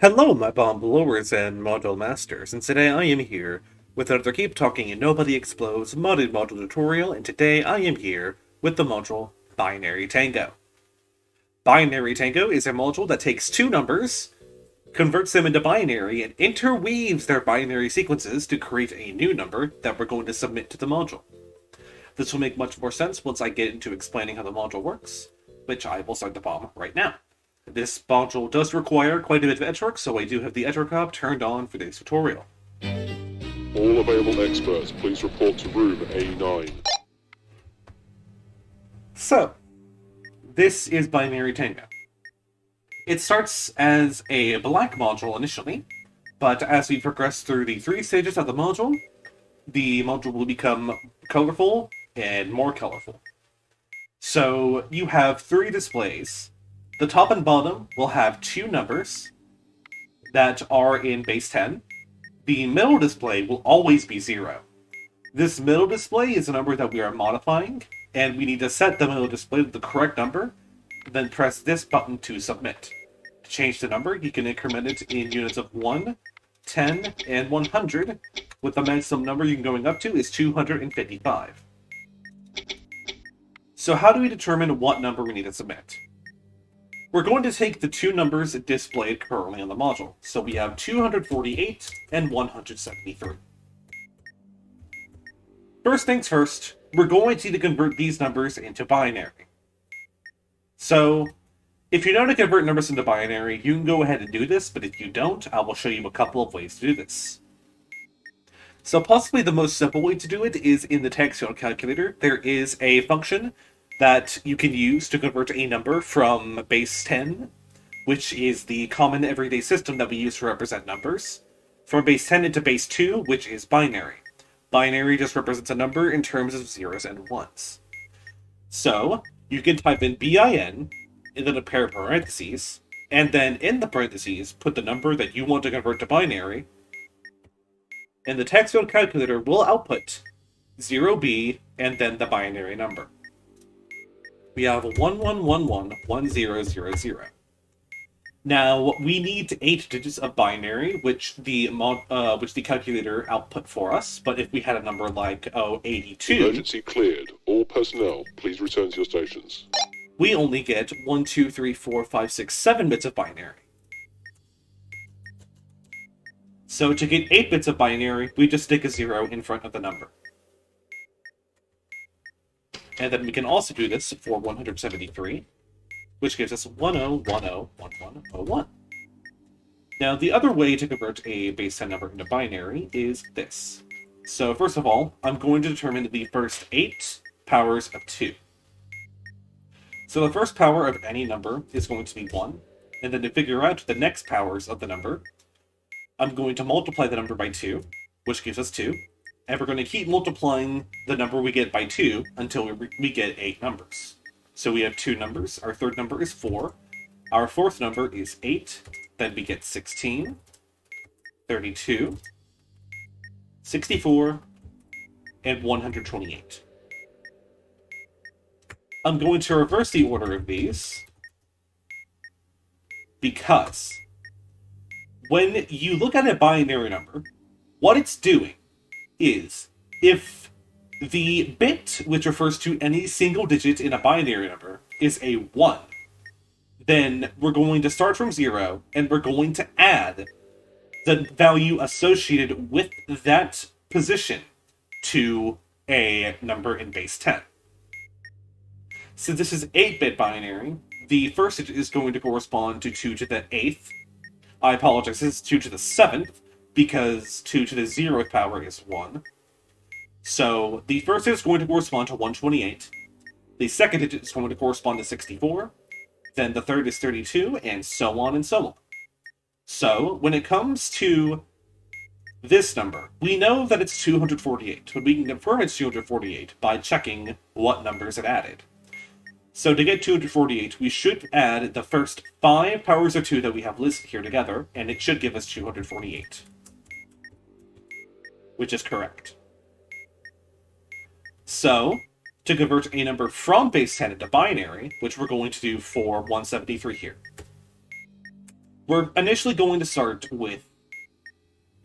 Hello, my bomb blowers and module masters, and today I am here with another Keep Talking and Nobody Explodes modded module tutorial, and today I am here with the module Binary Tango. Binary Tango is a module that takes two numbers, converts them into binary, and interweaves their binary sequences to create a new number that we're going to submit to the module. This will make much more sense once I get into explaining how the module works, which I will start the bomb right now. This module does require quite a bit of edge work, so I do have the edge work hub turned on for this tutorial. All available experts, please report to room A9. So, this is Binary Tango. It starts as a black module initially, but as we progress through the three stages of the module will become colorful and more colorful. So, you have three displays. The top and bottom will have two numbers that are in base 10. The middle display will always be 0. This middle display is a number that we are modifying, and we need to set the middle display to the correct number, then press this button to submit. To change the number, you can increment it in units of 1, 10, and 100, with the maximum number you can going up to is 255. So how do we determine what number we need to submit? We're going to take the two numbers displayed currently on the module. So we have 248 and 173. First things first, we're going to need to convert these numbers into binary. So, if you know how to convert numbers into binary, you can go ahead and do this, but if you don't, I will show you a couple of ways to do this. So possibly the most simple way to do it is in the text field calculator. There is a function that you can use to convert a number from base 10, which is the common everyday system that we use to represent numbers, from base 10 into base 2, which is binary. Binary just represents a number in terms of zeros and ones. So, you can type in bin, and then a pair of parentheses, and then in the parentheses, put the number that you want to convert to binary, and the text field calculator will output 0b and then the binary number. We have 11111000. Now, we need 8 digits of binary, which the calculator output for us. But if we had a number like 82, Emergency cleared. All personnel, please return to your stations. we only get 1, 2, 3, 4, 5, 6, 7 bits of binary. So to get 8 bits of binary, we just stick a 0 in front of the number. And then we can also do this for 173, which gives us 10101101. Now, the other way to convert a base 10 number into binary is this. So first of all, I'm going to determine the first 8 powers of 2. So the first power of any number is going to be 1, and then to figure out the next powers of the number, I'm going to multiply the number by 2, which gives us 2. And we're going to keep multiplying the number we get by 2 until we get 8 numbers. So we have 2 numbers. Our third number is 4. Our fourth number is 8. Then we get 16, 32, 64, and 128. I'm going to reverse the order of these because when you look at a binary number, what it's doing is, if the bit which refers to any single digit in a binary number is a 1, then we're going to start from 0, and we're going to add the value associated with that position to a number in base 10. Since this is 8-bit binary, the first digit is going to correspond to 2 to the 8th. I apologize, this is 2 to the 7th, because 2 to the 0th power is 1. So the first digit is going to correspond to 128. The second digit is going to correspond to 64. Then the third is 32, and so on and so on. So when it comes to this number, we know that it's 248, but we can confirm it's 248 by checking what numbers it added. So to get 248, we should add the first 5 powers of 2 that we have listed here together, and it should give us 248. Which is correct. So, to convert a number from base 10 into binary, which we're going to do for 173 here. We're initially going to start with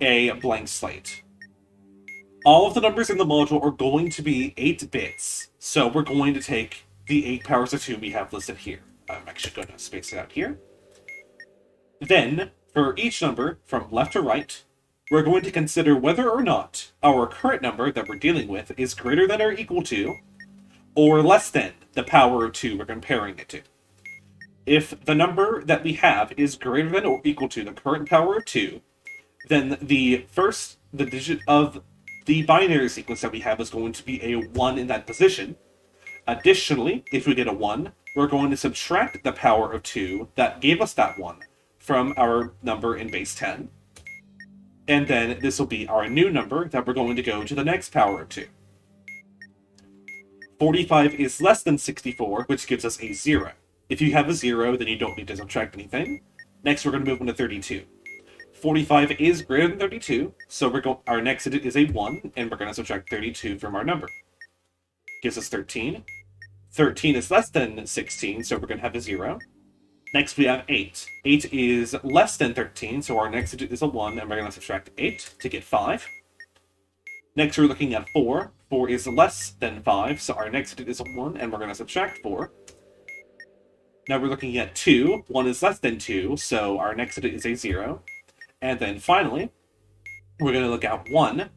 a blank slate. All of the numbers in the module are going to be 8 bits, so we're going to take the 8 powers of 2 we have listed here. I'm actually going to space it out here. Then, for each number, from left to right, we're going to consider whether or not our current number that we're dealing with is greater than or equal to, or less than the power of 2 we're comparing it to. If the number that we have is greater than or equal to the current power of 2, then the digit of the binary sequence that we have is going to be a 1 in that position. Additionally, if we get a 1, we're going to subtract the power of 2 that gave us that 1 from our number in base 10. And then this will be our new number that we're going to go to the next power of 2. 45 is less than 64, which gives us a 0. If you have a 0, then you don't need to subtract anything. Next, we're going to move on to 32. 45 is greater than 32, so our next digit is a 1, and we're going to subtract 32 from our number. Gives us 13. 13 is less than 16, so we're going to have a 0. Next, we have 8. 8 is less than 13, so our next digit is a 1, and we're going to subtract 8 to get 5. Next, we're looking at 4. 4 is less than 5, so our next digit is a 1, and we're going to subtract 4. Now we're looking at 2. 1 is less than 2, so our next digit is a 0. And then finally, we're going to look at 1.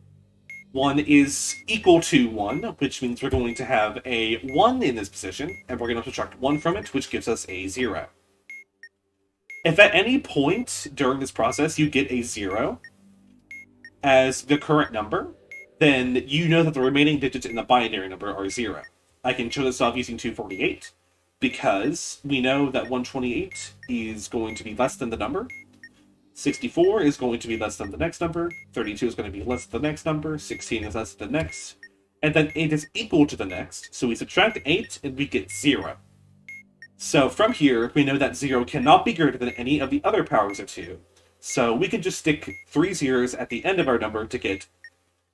1 is equal to 1, which means we're going to have a 1 in this position, and we're going to subtract 1 from it, which gives us a 0. If at any point during this process you get a 0 as the current number, then you know that the remaining digits in the binary number are 0. I can show this off using 248, because we know that 128 is going to be less than the number. 64 is going to be less than the next number, 32 is going to be less than the next number, 16 is less than the next, and then 8 is equal to the next, so we subtract 8 and we get 0. So from here, we know that 0 cannot be greater than any of the other powers of 2, so we can just stick 3 zeros at the end of our number to get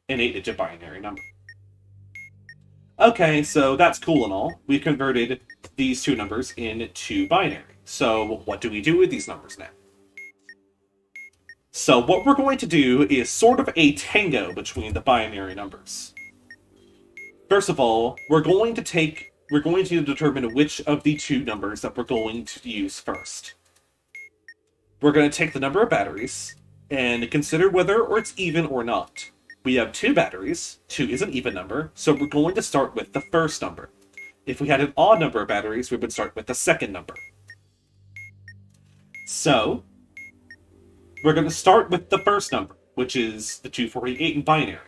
an 8-digit binary number. Okay, so that's cool and all. We've converted these two numbers into binary. So what do we do with these numbers now? So what we're going to do is sort of a tango between the binary numbers. First of all, we're going to determine which of the two numbers that we're going to use first. We're going to take the number of batteries and consider whether or it's even or not. We have 2 batteries, 2 is an even number, so we're going to start with the first number. If we had an odd number of batteries, we would start with the second number. So, we're going to start with the first number, which is the 248 in binary.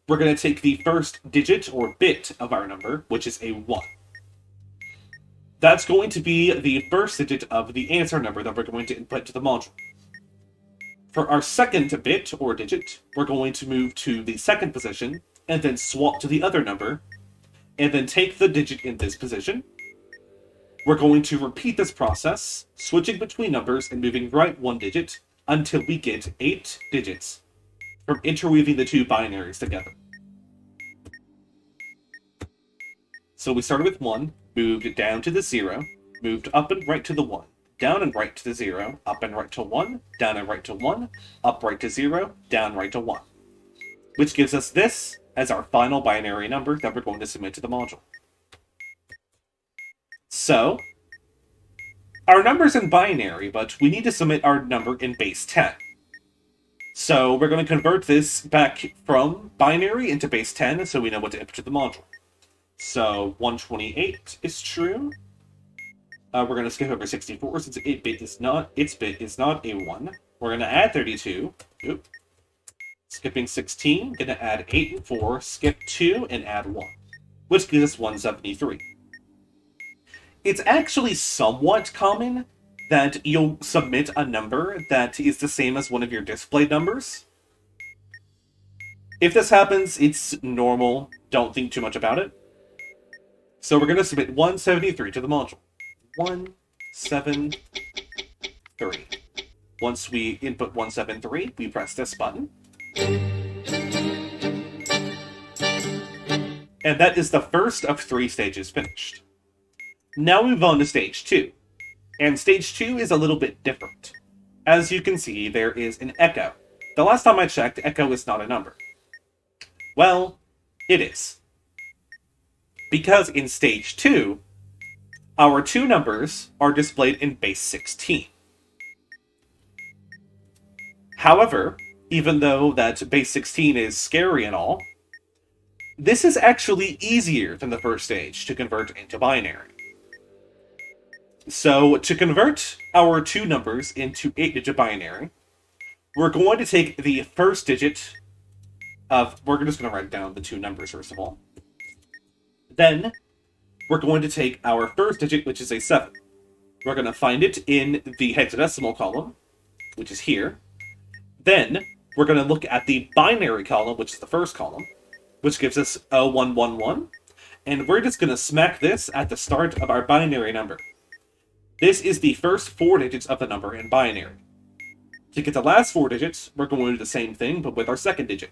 We're going to take the first digit or bit of our number, which is a 1. That's going to be the first digit of the answer number that we're going to input to the module. For our second bit or digit, we're going to move to the second position, and then swap to the other number, and then take the digit in this position. We're going to repeat this process, switching between numbers and moving right 1 digit, until we get 8 digits from interweaving the 2 binaries together. So we started with 1, moved down to the 0, moved up and right to the 1, down and right to the 0, up and right to 1, down and right to 1, up right to 0, down right to 1. Which gives us this as our final binary number that we're going to submit to the module. So, our number's in binary, but we need to submit our number in base 10. So we're going to convert this back from binary into base 10 so we know what to input to the module. So 128 is true. We're going to skip over 64 since its bit is not a 1. We're going to add 32. Oop. Skipping 16, going to add 8 and 4, skip 2, and add 1. Which gives us 173. It's actually somewhat common that you'll submit a number that is the same as one of your displayed numbers. If this happens, it's normal. Don't think too much about it. So we're going to submit 173 to the module. 173. Once we input 173, we press this button. And that is the first of 3 stages finished. Now we move on to stage 2. And stage 2 is a little bit different. as you can see, there is an echo. The last time I checked, echo is not a number. Well, it is. Because in stage 2, our two numbers are displayed in base 16. However, even though that base 16 is scary and all, this is actually easier than the first stage to convert into binary. So, to convert our two numbers into 8-digit binary, we're going to take the first digit of... We're just going to write down the two numbers, first of all. Then, we're going to take our first digit, which is a 7. We're going to find it in the hexadecimal column, which is here. Then, we're going to look at the binary column, which is the first column, which gives us 0111. And we're just going to smack this at the start of our binary number. This is the first 4 digits of the number in binary. To get the last 4 digits, we're going to do the same thing, but with our second digit.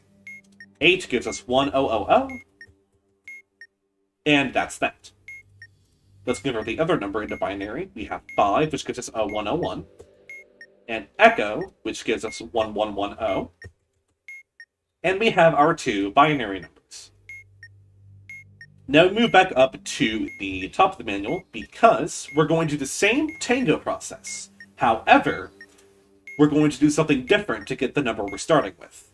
8 gives us 1000, and that's that. Let's convert the other number into binary. We have 5, which gives us 0101, and echo, which gives us 1110, and we have our two binary numbers. Now move back up to the top of the manual, because we're going to do the same Tango process. However, we're going to do something different to get the number we're starting with.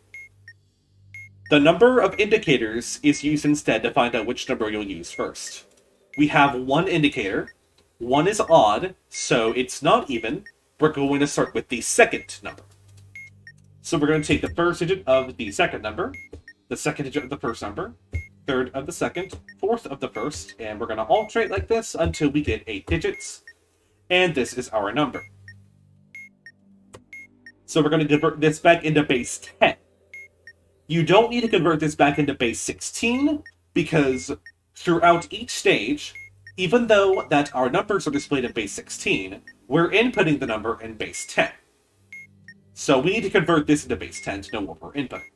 The number of indicators is used instead to find out which number you'll use first. We have one indicator, one is odd, so it's not even. We're going to start with the second number. So we're going to take the first digit of the second number, the second digit of the first number, third of the second, fourth of the first, and we're going to alternate like this until we get 8 digits, and this is our number. So we're going to convert this back into base 10. You don't need to convert this back into base 16, because throughout each stage, even though that our numbers are displayed in base 16, we're inputting the number in base 10. So we need to convert this into base 10 to know what we're inputting.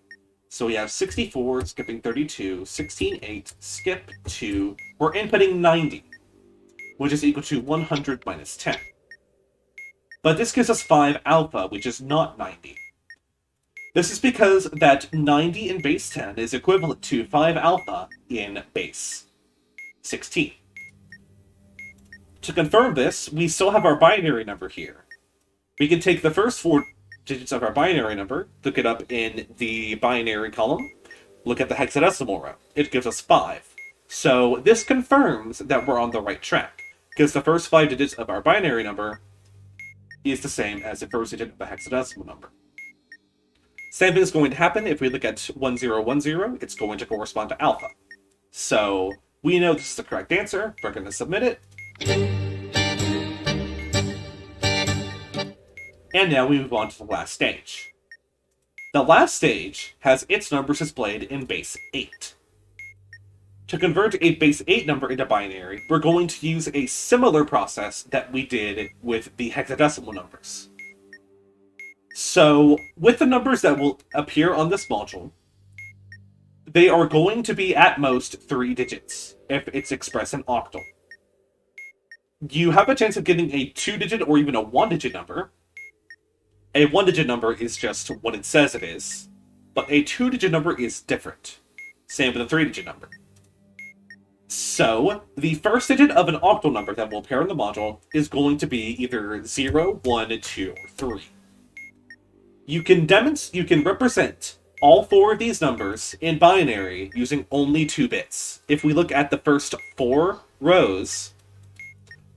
So we have 64, skipping 32, 16, 8, skip 2. We're inputting 90, which is equal to 100 minus 10. But this gives us 5 alpha, which is not 90. This is because that 90 in base 10 is equivalent to 5 alpha in base 16. To confirm this, we still have our binary number here. We can take the first 4 digits of our binary number, look it up in the binary column, look at the hexadecimal row. It gives us 5. So this confirms that we're on the right track, because the first 5 digits of our binary number is the same as the first digit of the hexadecimal number. Same thing is going to happen if we look at 1010, it's going to correspond to alpha. So we know this is the correct answer, we're going to submit it. And now we move on to the last stage. The last stage has its numbers displayed in base 8. To convert a base 8 number into binary, we're going to use a similar process that we did with the hexadecimal numbers. So, with the numbers that will appear on this module, they are going to be at most 3 digits, if it's expressed in octal. You have a chance of getting a 2-digit or even a 1-digit number. A 1-digit number is just what it says it is, but a 2-digit number is different. Same with a 3-digit number. So, the first digit of an octal number that will appear in the module is going to be either 0, 1, 2, or 3. You can represent all 4 of these numbers in binary using only 2 bits. If we look at the first 4 rows,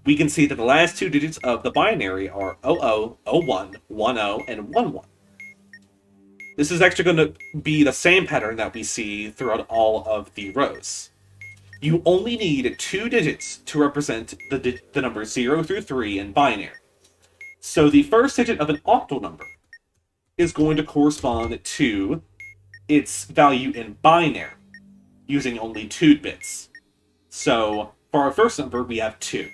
we can see that the last 2 digits of the binary are 00, 01, 10, and 11. This is actually going to be the same pattern that we see throughout all of the rows. You only need 2 digits to represent the numbers 0 through 3 in binary. So the first digit of an octal number is going to correspond to its value in binary, using only 2 bits. So for our first number, we have 2.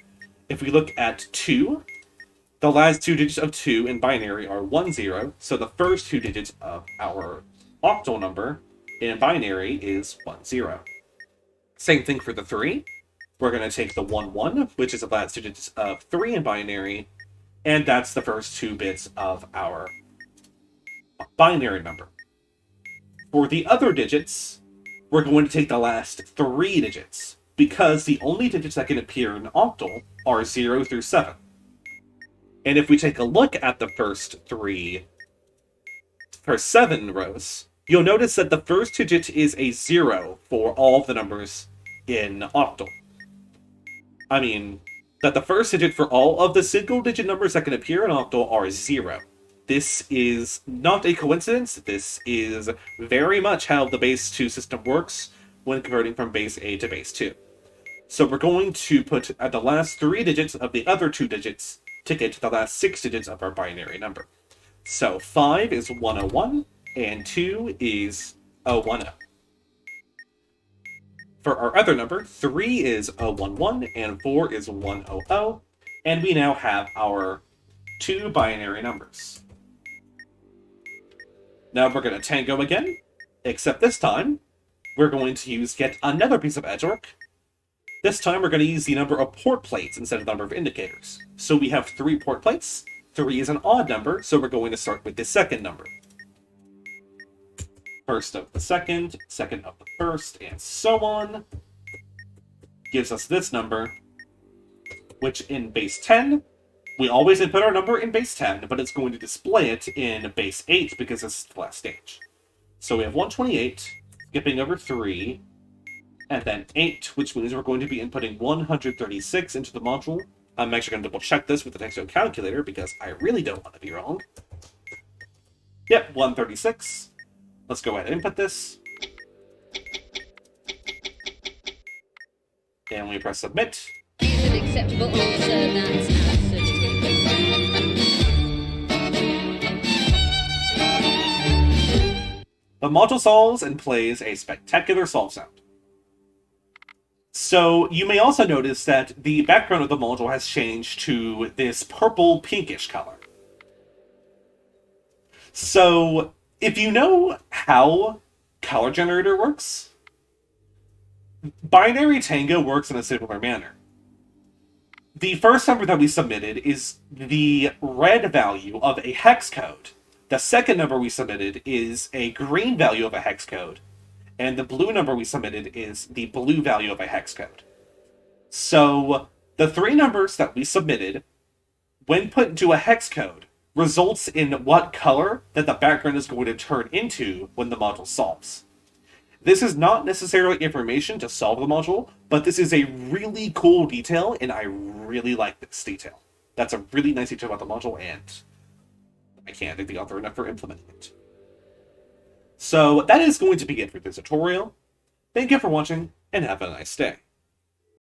If we look at 2, the last 2 digits of 2 in binary are 10, so the first 2 digits of our octal number in binary is 10. Same thing for the 3. We're going to take the 11, which is the last 2 digits of 3 in binary, And that's the first 2 bits of our binary number. For the other digits, we're going to take the last 3 digits, because the only digits that can appear in octal are 0 through 7. And if we take a look at the first 7 rows, you'll notice that the first digit is a 0 for all of the numbers in octal. I mean, that the first digit for all of the single-digit numbers that can appear in octal are 0. This is not a coincidence. This is very much how the base 2 system works when converting from base A to base 2. So we're going to put at the last 3 digits of the other 2 digits to get to the last 6 digits of our binary number. So 5 is 101, and 2 is 010. For our other number, 3 is 011, and 4 is 100, and we now have our 2 binary numbers. Now we're going to Tango again, except this time, we're going to use yet another piece of edge work. This time we're going to use the number of port plates instead of the number of indicators. So we have 3 port plates. 3 is an odd number, so we're going to start with the second number. First of the second of the first, and so on. Gives us this number, which in base 10, we always input our number in base 10, but it's going to display it in base 8 because this is the last stage. So we have 128, skipping over 3, and then 8, which means we're going to be inputting 136 into the module. I'm actually going to double check this with the Tango calculator because I really don't want to be wrong. Yep, 136. Let's go ahead and input this. And we press submit. Is an acceptable answer, that's absolutely. The module solves and plays a spectacular solve sound. So you may also notice that the background of the module has changed to this purple pinkish color. So if you know how color generator works, binary Tango works in a similar manner. The first number that we submitted is the red value of a hex code. The second number we submitted is a green value of a hex code. And the blue number we submitted is the blue value of a hex code. So the 3 numbers that we submitted, when put into a hex code, results in what color that the background is going to turn into when the module solves. This is not necessarily information to solve the module, but this is a really cool detail, and I really like this detail. That's a really nice detail about the module, and I can't thank the author enough for implementing it. So that is going to be it for this tutorial. Thank you for watching, and have a nice day.